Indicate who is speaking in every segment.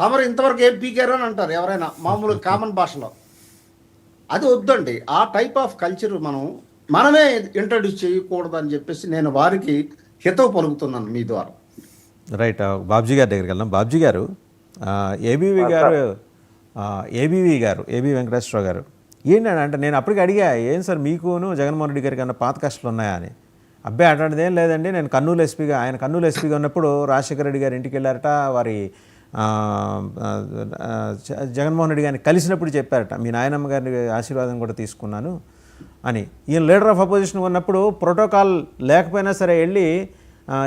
Speaker 1: తమరు ఇంతవరకు ఏం పీకారు అని అంటారు ఎవరైనా మామూలు కామన్ భాషలో. అది వద్దండి. ఆ టైప్ ఆఫ్ కల్చర్ మనమే ఇంట్రడ్యూస్ చేయకూడదని చెప్పేసి నేను వారికి హితవు పలుకుతున్నాను మీ ద్వారా.
Speaker 2: రైట్. బాబ్జీ గారి దగ్గరికి వెళ్దాం. బాబ్జీ గారు, ఏబీవీ గారు, ఏబీ వెంకటేశ్వరరావు గారు ఏంటంటే, అంటే నేను అప్పటికి అడిగా, ఏం సార్ మీకును జగన్మోహన్ రెడ్డి గారికి అన్న పాత కష్టాలు ఉన్నాయా అని. అబ్బాయి అట్లాంటిది ఏం లేదండి, నేను ఆయన కర్నూలు ఎస్పీగా ఉన్నప్పుడు రాజశేఖర రెడ్డి గారి ఇంటికి వెళ్ళారట, వారి జగన్మోహన్ రెడ్డి గారిని కలిసినప్పుడు చెప్పారట, మీ నాయనమ్మ గారి ఆశీర్వాదం కూడా తీసుకున్నాను అని. ఈయన లీడర్ ఆఫ్ అపోజిషన్ ఉన్నప్పుడు ప్రోటోకాల్ లేకపోయినా సరే వెళ్ళి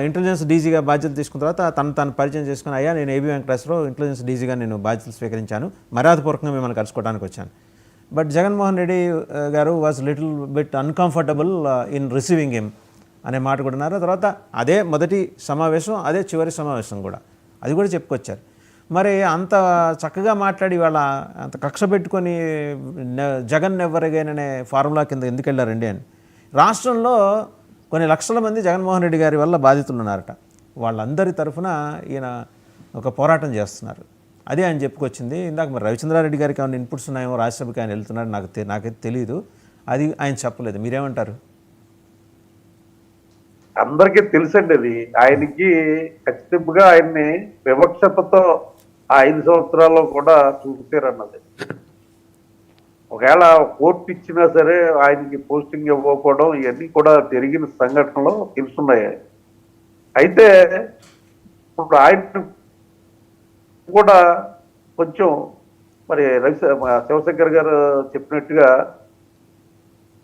Speaker 2: ఇంటెలిజెన్స్ డీజీగా బాధ్యతలు తీసుకున్న తర్వాత తను పరిచయం చేసుకుని, అయ్యా నేను ఏబీ వెంకటేశ్వరరావు ఇంటెలిజెన్స్ డీజీగా నేను బాధ్యతలు స్వీకరించాను, మర్యాదపూర్వకంగా మిమ్మల్ని కలుసుకోవడానికి వచ్చాను. బట్ జగన్మోహన్ రెడ్డి గారు was little bit uncomfortable in receiving him అనే మాట కూడా ఉన్నారు. తర్వాత అదే మొదటి సమావేశం, అదే చివరి సమావేశం కూడా, అది కూడా చెప్పుకొచ్చారు. మరి అంత చక్కగా మాట్లాడి వాళ్ళ అంత కక్ష పెట్టుకొని జగన్ ఎవరిగైనా ఫార్ములా కింద ఎందుకు వెళ్ళారండి అని. రాష్ట్రంలో కొన్ని లక్షల మంది జగన్మోహన్ రెడ్డి గారి వల్ల బాధితులు ఉన్నారట. వాళ్ళందరి తరఫున ఈయన ఒక పోరాటం చేస్తున్నారు. అదే ఆయన చెప్పుకొచ్చింది. ఇందాక మరి రవిచంద్రారెడ్డి గారికి ఏమైనా ఇన్పుట్స్ ఉన్నాయేమో, రాజ్యసభకి ఆయన వెళ్తున్నాడు, నాకైతే తెలియదు, అది ఆయన చెప్పలేదు. మీరేమంటారు?
Speaker 3: అందరికీ తెలుసండి అది. ఆయనకి ఖచ్చితంగా ఆయన్ని వివక్షతతో ఆ 5 సంవత్సరాల్లో కూడా చూసారన్నది. ఒకవేళ కోర్టు ఇచ్చినా సరే ఆయనకి పోస్టింగ్ ఇవ్వకపోవడం ఇవన్నీ కూడా జరిగిన సంఘటనలో తెలుస్తున్నాయి. అయితే ఇప్పుడు ఆయన కూడా కొంచెం మరి శివశంకర్ గారు చెప్పినట్టుగా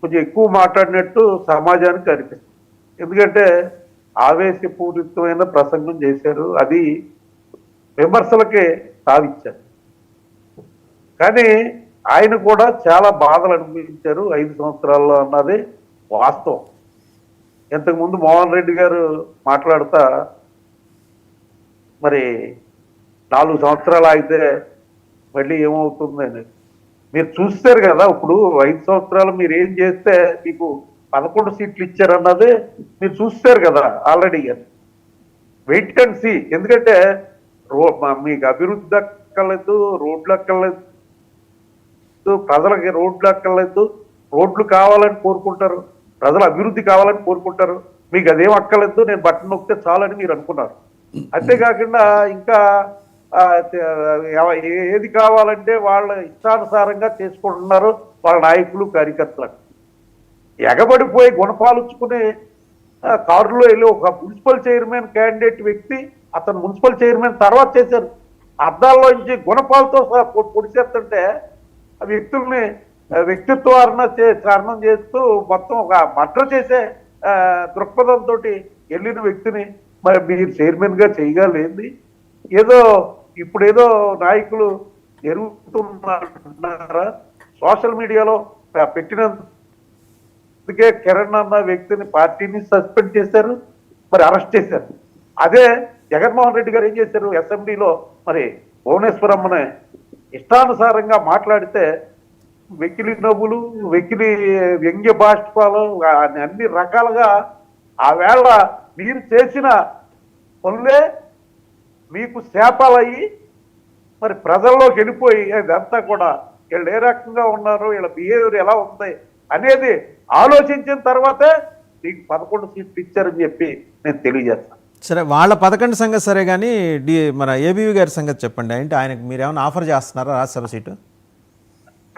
Speaker 3: కొంచెం ఎక్కువ మాట్లాడినట్టు సమాజానికి అనిపిస్తుంది. ఎందుకంటే ఆవేశపూరితమైన ప్రసంగం చేశారు, అది విమర్శలకే తావిచ్చారు. కానీ ఆయన కూడా చాలా బాధలు అనుభవించారు 5 సంవత్సరాల్లో అన్నది వాస్తవం. ఇంతకుముందు మోహన్ రెడ్డి గారు మాట్లాడుతా మరి 4 సంవత్సరాలు అయితే మళ్ళీ ఏమవుతుంది అని మీరు చూస్తారు కదా. ఇప్పుడు 5 సంవత్సరాలు మీరు ఏం చేస్తే మీకు 11 సీట్లు ఇచ్చారన్నది మీరు చూస్తారు కదా ఆల్రెడీ. Wait and see. ఎందుకంటే మీకు అభివృద్ధి అక్కర్లేదు, రోడ్లు అక్కర్లేదు, ప్రజలకి రోడ్లు అక్కర్లేదు. రోడ్లు కావాలని కోరుకుంటారు, ప్రజలు అభివృద్ధి కావాలని కోరుకుంటారు. మీకు అదేం అక్కర్లేదు, నేను బట్టన్ నొక్కితే చాలని మీరు అనుకున్నారు. అంతేకాకుండా ఇంకా ఏది కావాలంటే వాళ్ళ ఇష్టానుసారంగా చేసుకుంటున్నారు వాళ్ళ నాయకులు కార్యకర్తలకు. ఎగబడిపోయి గుణపాలుచుకుని కారులో వెళ్ళి ఒక మున్సిపల్ చైర్మన్ క్యాండిడేట్ వ్యక్తి, అతను మున్సిపల్ చైర్మన్ తర్వాత చేశారు, అద్దాల్లో నుంచి గుణపాలతో పొడిచేస్తుంటే ఆ వ్యక్తుల్ని వ్యక్తిత్వారణ కారణం చేస్తూ మొత్తం ఒక మర్డర్ చేసే దృక్పథంతో వెళ్ళిన వ్యక్తిని మరి మీరు చైర్మన్ గా చేయగలేంది. ఏదో ఇప్పుడేదో నాయకులు ఎరుగుతున్నారా సోషల్ మీడియాలో పెట్టినందుకే కిరణ్ అన్న వ్యక్తిని పార్టీని సస్పెండ్ చేశారు, మరి అరెస్ట్ చేశారు. అదే జగన్మోహన్ రెడ్డి గారు ఏం చేశారు, అసెంబ్లీలో మరి భువనేశ్వరమ్మని ఇష్టానుసారంగా మాట్లాడితే వెకిలి నవ్వులు, వెకిలి వ్యంగ్య బాష్పాలు, అన్ని రకాలుగా ఆవేళ మీరు చేసిన పనులే మీకు శాపాలయ్యి మరి ప్రజల్లోకి వెళ్ళిపోయి అదంతా కూడా వీళ్ళు ఏ రకంగా ఉన్నారు, వీళ్ళ బిహేవియర్ ఎలా ఉంది అనేది ఆలోచించిన తర్వాతే మీకు 11 సీట్లు ఇచ్చారని చెప్పి నేను తెలియజేస్తాను.
Speaker 2: సరే, వాళ్ళ 11 సంగతి సరే, కానీ మన ఏబీవీ గారి సంగతి చెప్పండి. అంటే ఆయనకు మీరు ఏమైనా ఆఫర్ చేస్తున్నారా రాజ్యసభ సీటు?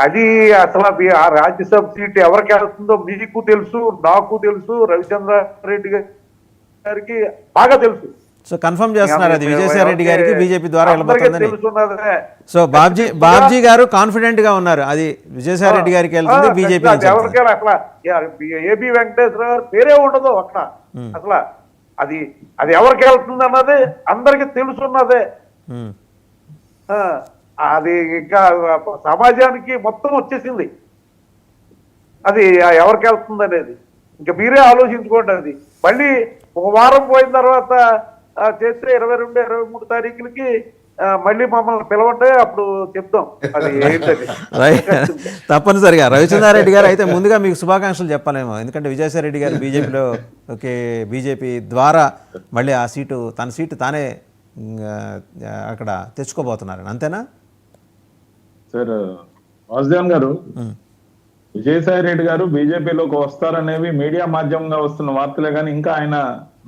Speaker 3: అది అసలు ఆ రాజ్యసభ సీటు ఎవరికి వెళ్తుందో మీకు తెలుసు, నాకు తెలుసు, రవిచంద్రారెడ్డి గారికి బాగా తెలుసు.
Speaker 2: సో కన్ఫర్మ్ చేస్తున్నారు అది విజయసాయి రెడ్డి గారికి బీజేపీ ద్వారా వెళ్ళబోతుందని. సో బాబ్జీ గారు కాన్ఫిడెంట్ గా ఉన్నారు అది విజయసాయి రెడ్డి గారికి వెళ్తుంది, బీజేపీ.
Speaker 3: ఎవరికి అసలు ఏబీ వెంకటేశ్వర గారు పేరే ఉండదు అక్కడ. అసలు అది ఎవరికి వెళ్తుంది అన్నది అందరికి తెలుసున్నదే. అది ఇంకా సమాజానికి మొత్తం వచ్చేసింది అది ఎవరికి వెళ్తుంది అనేది. ఇంకా మీరే ఆలోచించుకోండి. అది మళ్ళీ ఒక వారం పోయిన తర్వాత చేస్తే 22, 23 తారీఖులకి మళ్ళీ మమ్మల్ని పిలవండి, అప్పుడు చెప్తాం అది ఏంటది.
Speaker 2: తప్పనిసరిగా రవిచంద్రారెడ్డి గారు అయితే ముందుగా మీకు శుభాకాంక్షలు చెప్పాలేమో, ఎందుకంటే విజయసాయి రెడ్డి గారు బీజేపీ ద్వారా మళ్ళీ ఆ సీటు తన సీటు తానే అక్కడ తెచ్చుకోబోతున్నారని, అంతేనా?
Speaker 4: సార్ వాసుదేవన్ గారు, విజయసాయి రెడ్డి గారు బీజేపీలోకి వస్తారనేవి మీడియా మాధ్యమంగా వస్తున్న వార్తలే కానీ ఇంకా ఆయన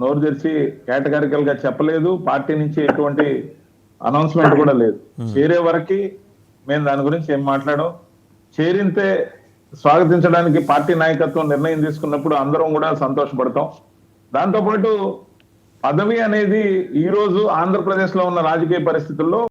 Speaker 4: నోరు తెరిచి కేటగారికల్ గా చెప్పలేదు. పార్టీ నుంచి ఎటువంటి అనౌన్స్మెంట్ కూడా లేదు. చేరే వరకు మేము దాని గురించి ఏం మాట్లాడాం. చేరింతే స్వాగతించడానికి పార్టీ నాయకత్వం నిర్ణయం తీసుకున్నప్పుడు అందరం కూడా సంతోషపడతాం. దాంతోపాటు పదవి అనేది ఈ రోజు ఆంధ్రప్రదేశ్ లో ఉన్న రాజకీయ పరిస్థితుల్లో